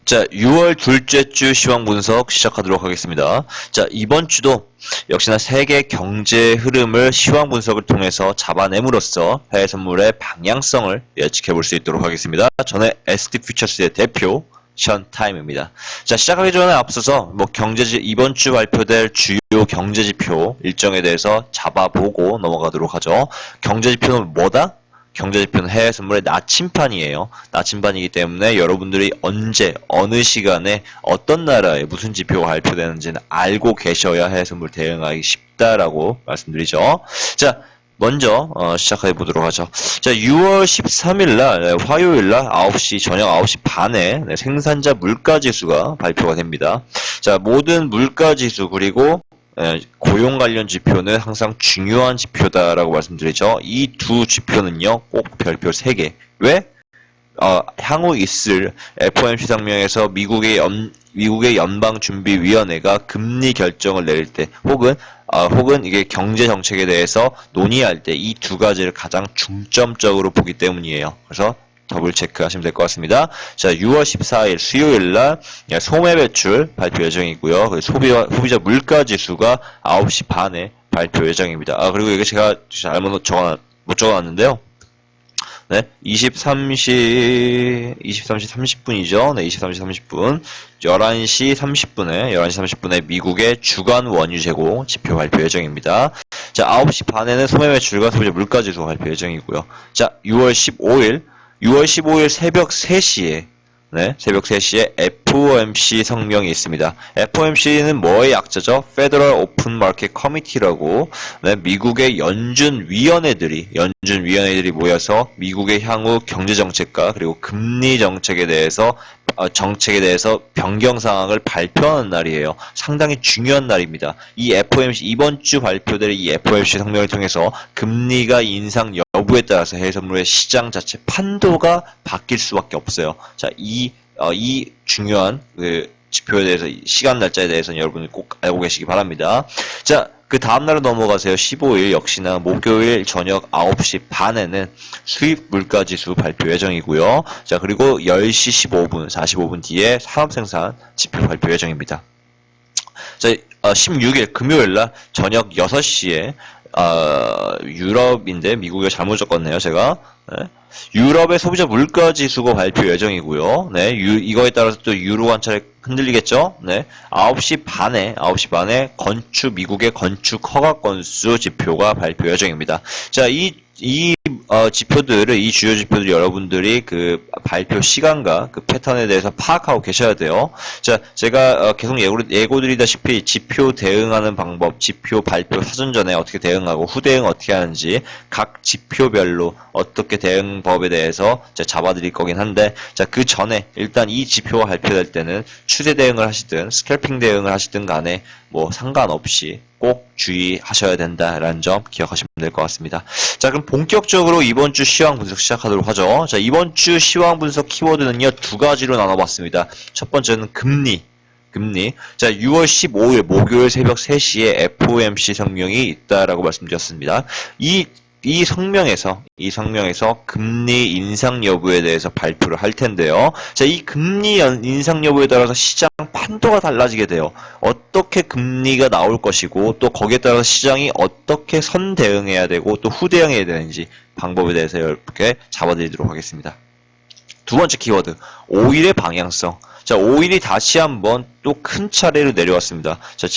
자, 6월 둘째 주 시황 분석 시작하도록 하겠습니다. 자, 이번 주도 역시나 세계 경제 흐름을 시황 분석을 통해서 잡아냄으로써 해외 선물의 방향성을 예측해 볼 수 있도록 하겠습니다. 저는 SD 퓨처스의 대표 션 타임입니다. 자, 시작하기 전에 앞서서 이번 주 발표될 주요 경제 지표 일정에 대해서 잡아보고 넘어가도록 하죠. 경제 지표는 뭐다? 경제지표는 해외 선물의 나침판이에요. 나침판이기 때문에 여러분들이 언제, 어느 시간에 어떤 나라에 무슨 지표가 발표되는지는 알고 계셔야 해외 선물 대응하기 쉽다라고 말씀드리죠. 자, 먼저 시작해 보도록 하죠. 자, 6월 13일 날 화요일 날 저녁 9시 반에 생산자 물가 지수가 발표가 됩니다. 자, 모든 물가 지수 그리고 고용 관련 지표는 항상 중요한 지표다라고 말씀드리죠. 이 두 지표는요, 꼭 별표 3개. 왜? 향후 있을 FOMC 상명에서 미국의 연방준비위원회가 금리 결정을 내릴 때, 혹은 이게 경제 정책에 대해서 논의할 때 이 두 가지를 가장 중점적으로 보기 때문이에요. 그래서 더블 체크하시면 될 것 같습니다. 자, 6월 14일 수요일 날 소매 배출 발표 예정이고요. 소비자 물가 지수가 9시 반에 발표 예정입니다. 그리고 이게 제가 잘못 못 적어놨는데요. 네, 23시 30분이죠. 네, 23시 30분. 11시 30분에 미국의 주간 원유 재고 지표 발표 예정입니다. 자, 9시 반에는 소매 배출과 소비자 물가 지수 발표 예정이고요. 자, 6월 15일 새벽 3시에 FOMC 성명이 있습니다. FOMC는 뭐의 약자죠? Federal Open Market Committee라고 미국의 연준위원회들이 모여서 미국의 향후 경제정책과 그리고 금리 정책에 대해서 변경 사항을 발표하는 날이에요. 상당히 중요한 날입니다. 이번 주 발표될 이 FOMC 성명을 통해서 금리가 인상 여부에 따라서 해외 선물의 시장 자체 판도가 바뀔 수밖에 없어요. 자, 이 중요한 지표에 대해서 시간 날짜에 대해서는 여러분이 꼭 알고 계시기 바랍니다. 자, 그 다음날로 넘어가세요. 15일 역시나 목요일 저녁 9시 반에는 수입 물가 지수 발표 예정이고요. 자, 그리고 10시 45분 뒤에 산업생산 지표 발표 예정입니다. 자, 16일 금요일 날 저녁 6시에 유럽인데 미국에 잘못 적었네요, 제가. 네. 유럽의 소비자 물가 지수가 발표 예정이고요. 네, 이거에 따라서 또 유로 한 차례 흔들리겠죠? 네. 9시 반에 미국의 건축 허가 건수 지표가 발표 예정입니다. 자, 이 주요 지표들 여러분들이 그 발표 시간과 그 패턴에 대해서 파악하고 계셔야 돼요. 자, 제가 계속 예고드리다시피 지표 대응하는 방법, 지표 발표 사전 전에 어떻게 대응하고 후대응 어떻게 하는지 각 지표별로 어떻게 대응법에 대해서 잡아드릴 거긴 한데, 자, 그 전에 일단 이 지표가 발표될 때는 추세 대응을 하시든 스캘핑 대응을 하시든 간에 상관없이 꼭 주의하셔야 된다라는 점 기억하시면 될 것 같습니다. 자, 그럼 본격적으로 이번 주 시황 분석 시작하도록 하죠. 자, 이번 주 시황 분석 키워드는요, 두 가지로 나눠봤습니다. 첫 번째는 금리. 자, 6월 15일 목요일 새벽 3시에 FOMC 성명이 있다라고 말씀드렸습니다. 이 성명에서 금리 인상 여부에 대해서 발표를 할 텐데요. 자, 이 금리 인상 여부에 따라서 시장 판도가 달라지게 돼요. 어떻게 금리가 나올 것이고 또 거기에 따라서 시장이 어떻게 선 대응해야 되고 또 후 대응해야 되는지 방법에 대해서 이렇게 잡아드리도록 하겠습니다. 두 번째 키워드, 5일의 방향성. 자, 5일이 다시 한번 또 큰 차례로 내려왔습니다. 자,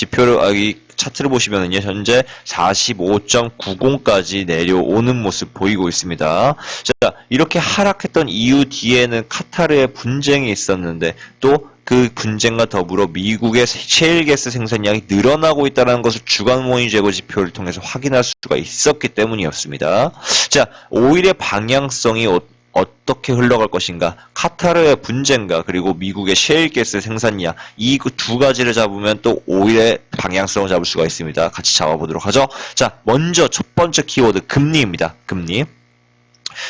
이 차트를 보시면은요, 현재 45.90까지 내려오는 모습 보이고 있습니다. 자, 이렇게 하락했던 이유 뒤에는 카타르의 분쟁이 있었는데, 또 그 분쟁과 더불어 미국의 셰일가스 생산량이 늘어나고 있다는 것을 주간 원유 재고 지표를 통해서 확인할 수가 있었기 때문이었습니다. 자, 5일의 방향성이 어떻게 흘러갈 것인가, 카타르의 분쟁과 그리고 미국의 셰일가스 생산량, 이 두 가지를 잡으면 또 5일의 방향성을 잡을 수가 있습니다. 같이 잡아보도록 하죠. 자, 먼저 첫 번째 키워드 금리입니다. 금리.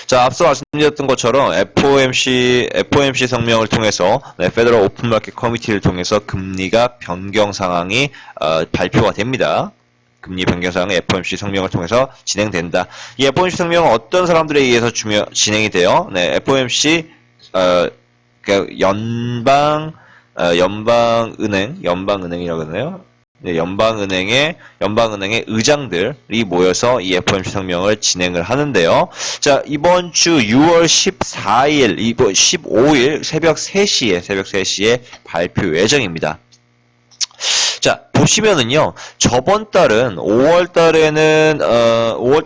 자, 앞서 말씀드렸던 것처럼 FOMC 성명을 통해서 Federal Open Market Committee를 통해서 금리가 변경 상황이 발표가 됩니다. 금리 변경 사항은 FOMC 성명을 통해서 진행된다. 이 FOMC 성명은 어떤 사람들에 의해서 진행이 돼요? 네, FOMC 그러니까 연방은행이라고 하나요? 네, 연방은행의 의장들이 모여서 이 FOMC 성명을 진행을 하는데요. 자, 이번 주 6월 14일, 15일 새벽 3시에 발표 예정입니다. 자, 보시면은요, 저번 달은 5월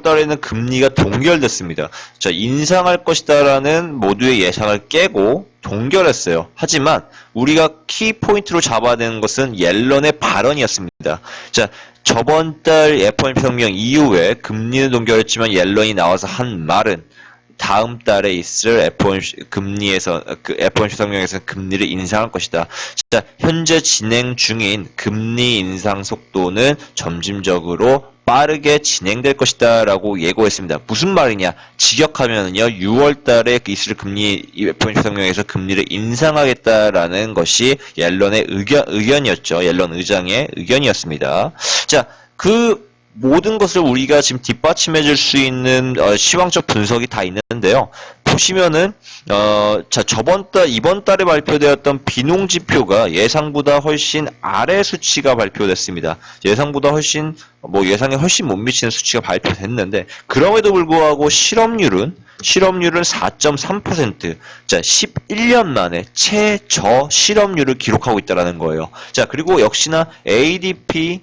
달에는 금리가 동결됐습니다. 자, 인상할 것이다라는 모두의 예상을 깨고 동결했어요. 하지만 우리가 키포인트로 잡아야 되는 것은 옐런의 발언이었습니다. 자, 저번 달 FOMC 성명 이후에 금리는 동결했지만 옐런이 나와서 한 말은 다음 달에 있을 FOMC 성명에서 금리를 인상할 것이다. 자, 현재 진행 중인 금리 인상 속도는 점진적으로 빠르게 진행될 것이다 라고 예고했습니다. 무슨 말이냐? 직역하면은요, 6월 달에 있을 FOMC 성명에서 금리를 인상하겠다라는 것이 옐런의 의견이었죠. 옐런 의장의 의견이었습니다. 자, 모든 것을 우리가 지금 뒷받침해 줄 수 있는 시황적 분석이 다 있는데요. 보시면은 자, 이번 달에 발표되었던 비농 지표가 예상보다 훨씬 아래 수치가 발표됐습니다. 예상에 훨씬 못 미치는 수치가 발표됐는데, 그럼에도 불구하고 실업률은 4.3%. 자, 11년 만에 최저 실업률을 기록하고 있다는 거예요. 자, 그리고 역시나 ADP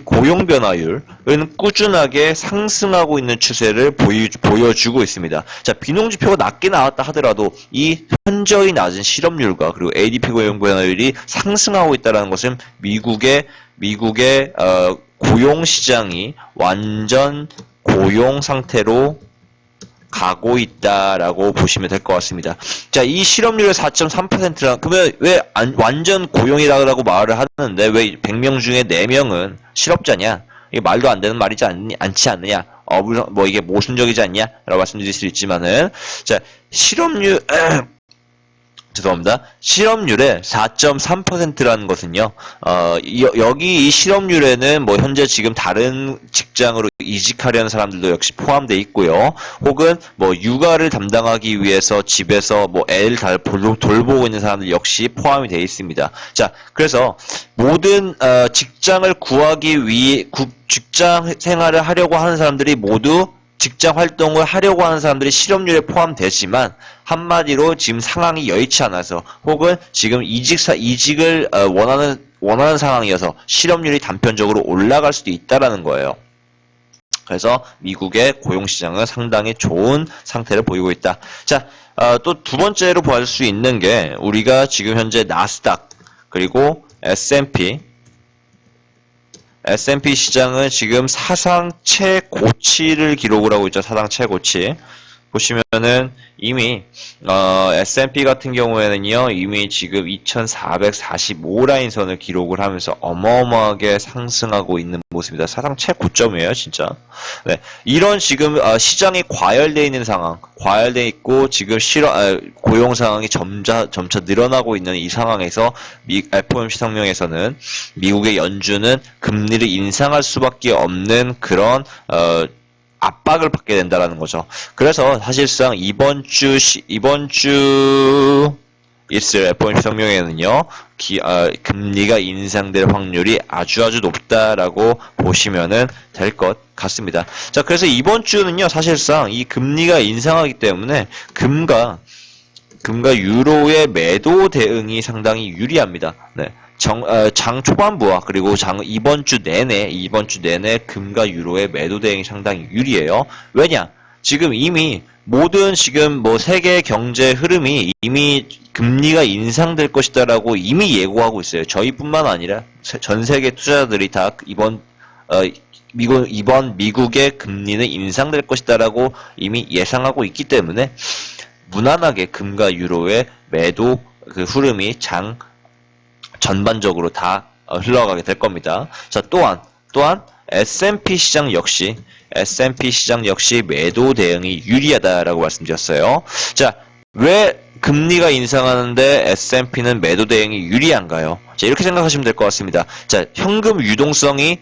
고용 변화율은 꾸준하게 상승하고 있는 추세를 보여주고 있습니다. 자, 비농지표가 낮게 나왔다 하더라도 이 현저히 낮은 실업률과 그리고 ADP 고용 변화율이 상승하고 있다는 것은 미국의 고용 시장이 완전 고용 상태로 가고 있다라고 보시면 될 것 같습니다. 자, 이 실업률의 4.3%라, 그러면 왜 완전 고용이라고 말을 하는데 왜 100명 중에 4명은 실업자냐? 이게 말도 안 되는 말이지 않지 않느냐? 이게 모순적이지 않냐? 라고 말씀드릴 수 있지만은, 자, 실업률의 4.3%라는 것은요, 여기 이 실업률에는 현재 지금 다른 직장으로 이직하려는 사람들도 역시 포함되어 있고요. 혹은 육아를 담당하기 위해서 집에서 애 돌보고 있는 사람들 역시 포함이 되어 있습니다. 자, 그래서 모든, 직장을 구하기 위해, 직장 생활을 하려고 하는 사람들이 모두 직장 활동을 하려고 하는 사람들이 실업률에 포함되지만, 한마디로 지금 상황이 여의치 않아서, 혹은 지금 이직을 원하는 상황이어서 실업률이 단편적으로 올라갈 수도 있다라는 거예요. 그래서 미국의 고용시장은 상당히 좋은 상태를 보이고 있다. 자, 또 두 번째로 볼 수 있는 게, 우리가 지금 현재 나스닥, 그리고 S&P 시장은 지금 사상 최고치를 기록을 하고 있죠. 사상 최고치. 보시면은 이미 S&P 같은 경우에는요, 이미 지금 2445라인 선을 기록을 하면서 어마어마하게 상승하고 있는 모습입니다. 사상 최고점이에요, 진짜. 네, 이런 지금 시장이 과열되어 있는 상황, 과열되어 있고 지금 고용 상황이 점차 늘어나고 있는 이 상황에서 FOMC 성명에서는 미국의 연준은 금리를 인상할 수밖에 없는 그런 압박을 받게 된다라는 거죠. 그래서 사실상 이번 주 있을 FOMC 성명에는요, 금리가 인상될 확률이 아주 높다라고 보시면은 될 것 같습니다. 자, 그래서 이번 주는요, 사실상 이 금리가 인상하기 때문에 금과 유로의 매도 대응이 상당히 유리합니다. 네. 장 초반부와 그리고 이번 주 내내 금과 유로의 매도 대응이 상당히 유리해요. 왜냐? 지금 이미 모든 세계 경제 흐름이 이미 금리가 인상될 것이다라고 이미 예고하고 있어요. 저희뿐만 아니라 전 세계 투자자들이 다 이번 미국의 금리는 인상될 것이다라고 이미 예상하고 있기 때문에 무난하게 금과 유로의 매도 흐름이 전반적으로 다 흘러가게 될 겁니다. 자, 또한 S&P 시장 역시 매도 대응이 유리하다라고 말씀드렸어요. 자, 왜 금리가 인상하는데 S&P는 매도 대응이 유리한가요? 자, 이렇게 생각하시면 될 것 같습니다. 자, 현금 유동성이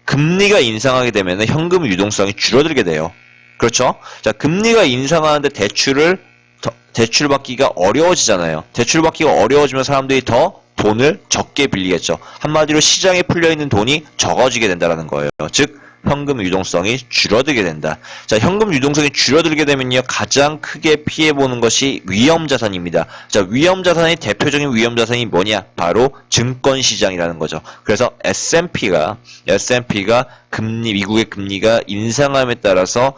금리가 인상하게 되면 현금 유동성이 줄어들게 돼요. 그렇죠? 자, 금리가 인상하는데 대출받기가 어려워지잖아요. 대출받기가 어려워지면 사람들이 더 돈을 적게 빌리겠죠. 한마디로 시장에 풀려있는 돈이 적어지게 된다는 거예요. 즉 현금 유동성이 줄어들게 된다. 자, 현금 유동성이 줄어들게 되면요, 가장 크게 피해보는 것이 위험자산입니다. 자, 위험자산의 대표적인 위험자산이 뭐냐? 바로 증권시장이라는 거죠. 그래서 S&P가 미국의 금리가 인상함에 따라서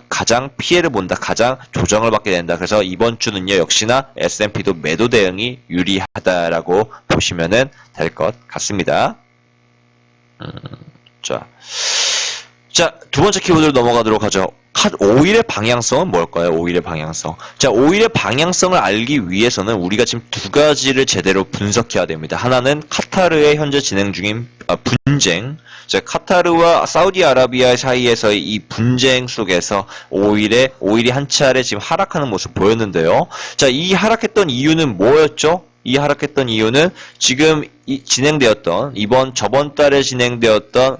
가장 피해를 본다, 가장 조정을 받게 된다. 그래서 이번 주는요, 역시나 S&P도 매도 대응이 유리하다라고 보시면 될 것 같습니다. 자, 두 번째 키워드로 넘어가도록 하죠. 오일의 방향성은 뭘까요? 오일의 방향성. 자, 오일의 방향성을 알기 위해서는 우리가 지금 두 가지를 제대로 분석해야 됩니다. 하나는 카타르의 현재 진행 중인 분쟁. 자, 카타르와 사우디아라비아 사이에서의 이 분쟁 속에서 오일이 한 차례 지금 하락하는 모습 보였는데요. 자, 이 하락했던 이유는 뭐였죠? 이 하락했던 이유는 지금 저번 달에 진행되었던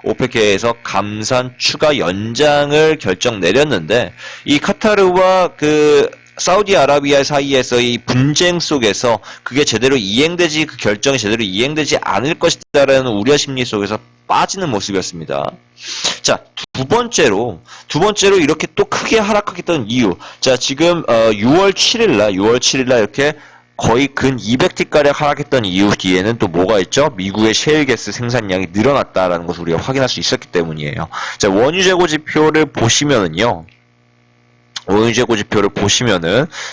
오펙에서 감산 추가 연장을 결정 내렸는데, 이 카타르와 사우디아라비아 사이에서 이 분쟁 속에서 그 결정이 제대로 이행되지 않을 것이다라는 우려 심리 속에서 빠지는 모습이었습니다. 자, 두 번째로 이렇게 또 크게 하락했던 이유. 자, 지금 6월 7일날 이렇게 거의 근 200T가량 하락했던 이유 뒤에는 또 뭐가 있죠? 미국의 셰일가스 생산량이 늘어났다라는 것을 우리가 확인할 수 있었기 때문이에요. 자, 원유 재고 지표를 보시면은요.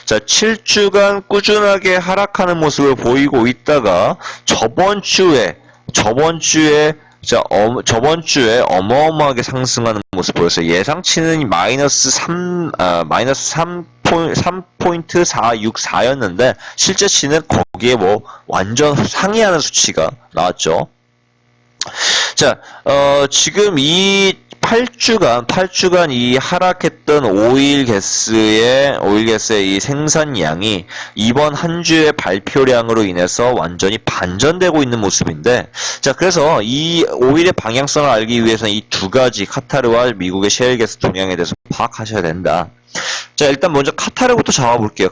자, 7주간 꾸준하게 하락하는 모습을 보이고 있다가 저번 주에 어마어마하게 상승하는 모습 보였어요. 예상치는 마이너스 3.464였는데 실제치는 거기에 완전 상회하는 수치가 나왔죠. 자, 지금 이 8주간 이 하락했던 오일게스의 이 생산량이 이번 한 주의 발표량으로 인해서 완전히 반전되고 있는 모습인데, 자, 그래서 이 오일의 방향성을 알기 위해서는 이 두 가지 카타르와 미국의 셰일가스 동향에 대해서 파악하셔야 된다. 자, 일단 먼저 카타르부터 잡아볼게요.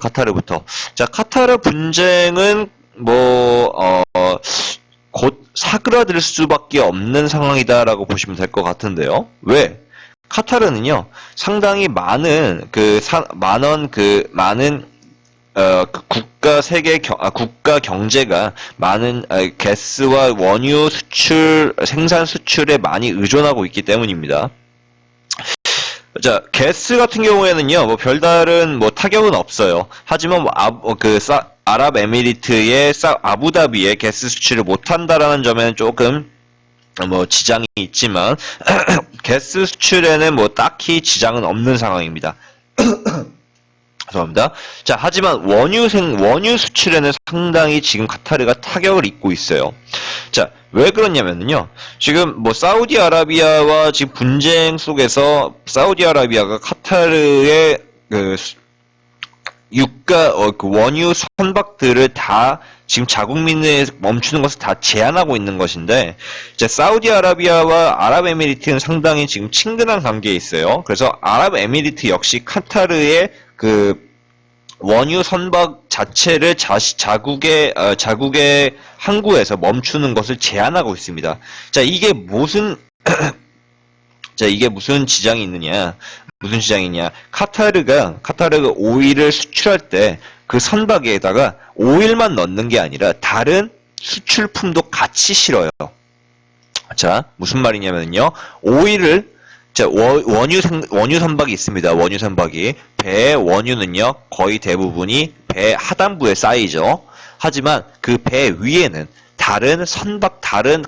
자, 카타르 분쟁은 곧 사그라들 수밖에 없는 상황이다라고 보시면 될 것 같은데요. 왜? 카타르는요, 상당히 많은 국가 경제가 많은 가스와 원유 생산 수출에 많이 의존하고 있기 때문입니다. 자, 가스 같은 경우에는요, 별다른 타격은 없어요. 하지만 아랍에미리트의 아부다비에 가스 수출을 못한다라는 점에는 조금 지장이 있지만 가스 수출에는 딱히 지장은 없는 상황입니다. 죄송합니다. 자, 하지만 원유 수출에는 상당히 지금 카타르가 타격을 입고 있어요. 자, 왜 그러냐면요. 지금 사우디아라비아와 지금 분쟁 속에서 사우디아라비아가 카타르의 원유 선박들을 다 지금 자국민에 멈추는 것을 다 제한하고 있는 것인데, 이제 사우디아라비아와 아랍에미리트는 상당히 지금 친근한 관계에 있어요. 그래서 아랍에미리트 역시 카타르의 원유 선박 자체를 자국의 항구에서 멈추는 것을 제한하고 있습니다. 자, 이게 무슨 지장이 있느냐? 무슨 지장이냐? 카타르가 오일을 수출할 때 그 선박에다가 오일만 넣는 게 아니라 다른 수출품도 같이 실어요. 자, 무슨 말이냐면요. 원유 선박이 있습니다. 원유 선박이. 배의 원유는요, 거의 대부분이 배 하단부에 쌓이죠. 하지만 그 배 위에는 다른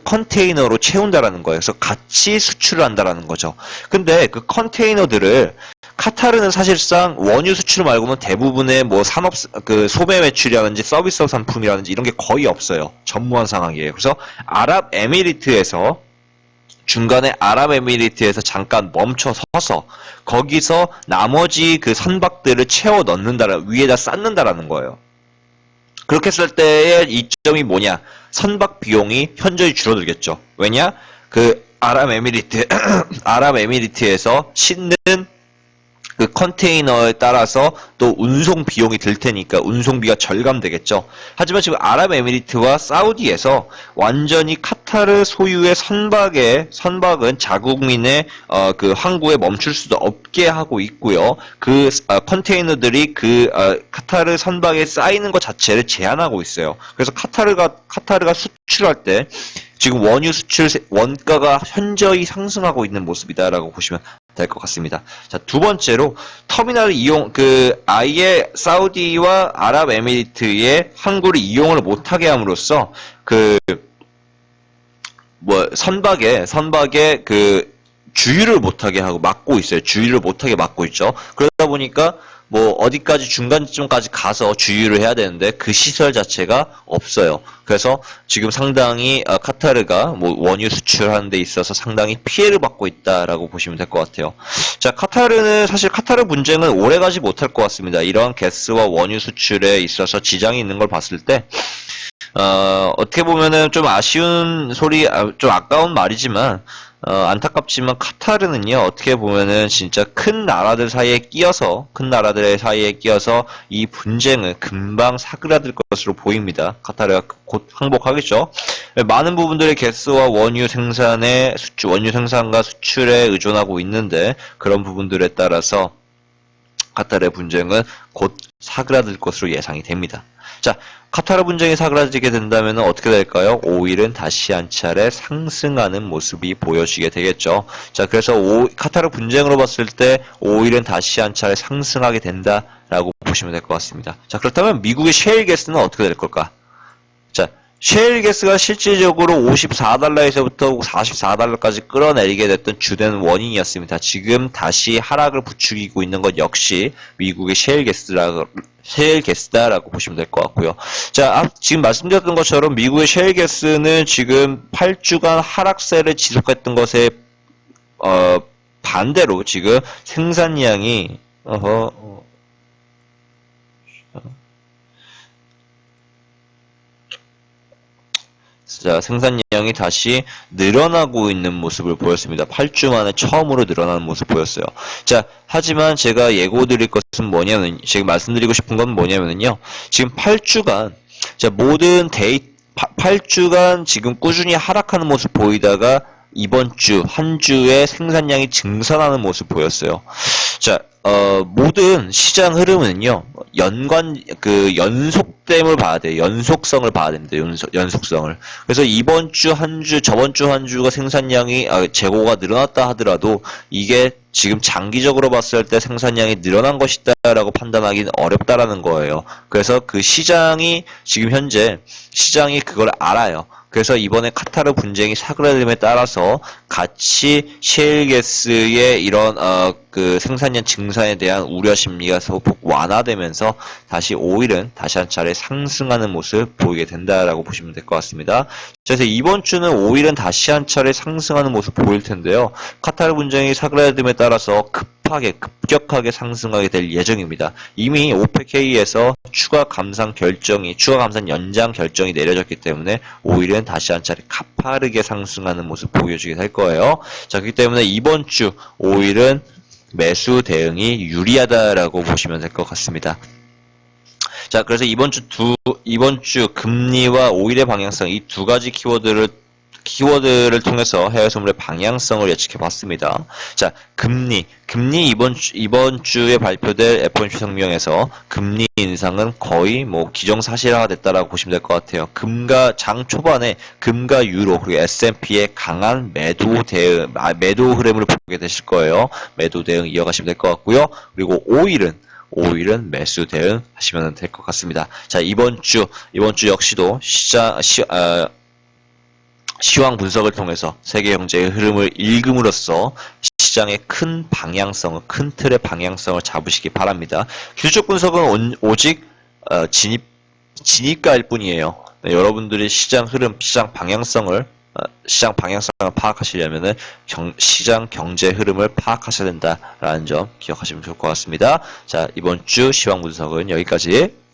컨테이너로 채운다라는 거예요. 그래서 같이 수출을 한다라는 거죠. 근데 그 컨테이너들을 카타르는 사실상 원유 수출 말고는 대부분의 소매 매출이라든지 서비스 상품이라든지 이런 게 거의 없어요. 전무한 상황이에요. 그래서 중간에 아랍에미리트에서 잠깐 멈춰 서서 거기서 나머지 그 선박들을 채워 위에다 쌓는다라는 거예요. 그렇게 했을 때의 이점이 뭐냐? 선박 비용이 현저히 줄어들겠죠. 왜냐? 아랍에미리트에서 싣는 그 컨테이너에 따라서 또 운송 비용이 들 테니까 운송비가 절감되겠죠. 하지만 지금 아랍에미리트와 사우디에서 완전히 카타르 소유의 선박은 자국민의 그 항구에 멈출 수도 없게 하고 있고요. 그 컨테이너들이 그 카타르 선박에 쌓이는 것 자체를 제한하고 있어요. 그래서 카타르가 수출할 때 지금 원유 수출 원가가 현저히 상승하고 있는 모습이다라고 보시면 될 것 같습니다. 자, 두 번째로 터미널 이용 아예 사우디와 아랍에미리트의 항구를 이용을 못하게 함으로써 선박에 그 주유를 못하게 하고 막고 있어요. 주유를 못하게 막고 있죠. 그러다 보니까 어디까지 중간쯤까지 가서 주유를 해야 되는데 그 시설 자체가 없어요. 그래서 지금 상당히 카타르가 원유 수출하는 데 있어서 상당히 피해를 받고 있다라고 보시면 될 것 같아요. 자, 사실 카타르 분쟁은 오래가지 못할 것 같습니다. 이러한 가스와 원유 수출에 있어서 지장이 있는 걸 봤을 때 어떻게 보면은 좀 좀 아까운 말이지만 안타깝지만 카타르는요, 어떻게 보면은 진짜 큰 나라들의 사이에 끼어서 이 분쟁은 금방 사그라들 것으로 보입니다. 카타르가 곧 항복하겠죠. 많은 부분들의 가스와 원유 생산과 수출에 의존하고 있는데 그런 부분들에 따라서 카타르의 분쟁은 곧 사그라들 것으로 예상이 됩니다. 자, 카타르 분쟁이 사그라지게 된다면 어떻게 될까요? 오일은 다시 한 차례 상승하는 모습이 보여지게 되겠죠. 자, 그래서 카타르 분쟁으로 봤을 때 오일은 다시 한 차례 상승하게 된다라고 보시면 될 것 같습니다. 자, 그렇다면 미국의 셰일 가스는 어떻게 될 걸까? 자, 셰일 가스가 실질적으로 54달러에서부터 44달러까지 끌어내리게 됐던 주된 원인이었습니다. 지금 다시 하락을 부추기고 있는 것 역시 미국의 셰일 가스다라고 보시면 될 것 같고요. 자, 지금 말씀드렸던 것처럼 미국의 셰일 가스는 지금 8주간 하락세를 지속했던 것에 반대로 지금 생산량이 자, 생산량이 다시 늘어나고 있는 모습을 보였습니다. 8주 만에 처음으로 늘어나는 모습 보였어요. 자, 하지만 제가 지금 말씀드리고 싶은 건 뭐냐면요. 지금 8주간, 자, 8주간 지금 꾸준히 하락하는 모습 보이다가 이번 한 주에 생산량이 증산하는 모습 보였어요. 자, 모든 시장 흐름은요, 연속됨을 봐야 돼요. 연속성을 봐야 됩니다. 연속성을. 그래서 저번 주 한 주가 생산량이, 재고가 늘어났다 하더라도, 이게 지금 장기적으로 봤을 때 생산량이 늘어난 것이다라고 판단하기는 어렵다라는 거예요. 그래서 지금 현재 시장이 그걸 알아요. 그래서 이번에 카타르 분쟁이 사그라듦에 따라서 같이 셰일가스의 이런 그 생산량 증산에 대한 우려 심리가 소폭 완화되면서 다시 오일은 다시 한 차례 상승하는 모습을 보이게 된다라고 보시면 될 것 같습니다. 그래서 이번 주는 오일은 다시 한 차례 상승하는 모습 보일 텐데요. 카타르 분쟁이 사그라듦에 따라서 급격하게 상승하게 될 예정입니다. 이미 OPEC에서 추가 감산 연장 결정이 내려졌기 때문에 오일은 다시 한 차례 가파르게 상승하는 모습 보여주게 될 거예요. 자, 그렇기 때문에 이번 주 오일은 매수 대응이 유리하다라고 보시면 될 것 같습니다. 자, 그래서 이번 주 금리와 오일의 방향성, 이 두 가지 키워드를 통해서 해외 선물의 방향성을 예측해 봤습니다. 자, 금리 이번 주에 발표될 FOMC 성명에서 금리 인상은 거의 기정사실화가 됐다라고 보시면 될 것 같아요. 장 초반에 금과 유로 그리고 S&P의 강한 매도 흐름을 보게 되실 거예요. 매도 대응 이어가시면 될 것 같고요. 그리고 오일은 매수 대응 하시면 될 것 같습니다. 자, 이번 주 역시도 시황 분석을 통해서 세계 경제의 흐름을 읽음으로써 시장의 큰 틀의 방향성을 잡으시기 바랍니다. 기술적 분석은 오직 진입가일 뿐이에요. 네, 여러분들이 시장 흐름, 시장 방향성을 파악하시려면은 시장 경제 흐름을 파악하셔야 된다라는 점 기억하시면 좋을 것 같습니다. 자, 이번 주 시황 분석은 여기까지.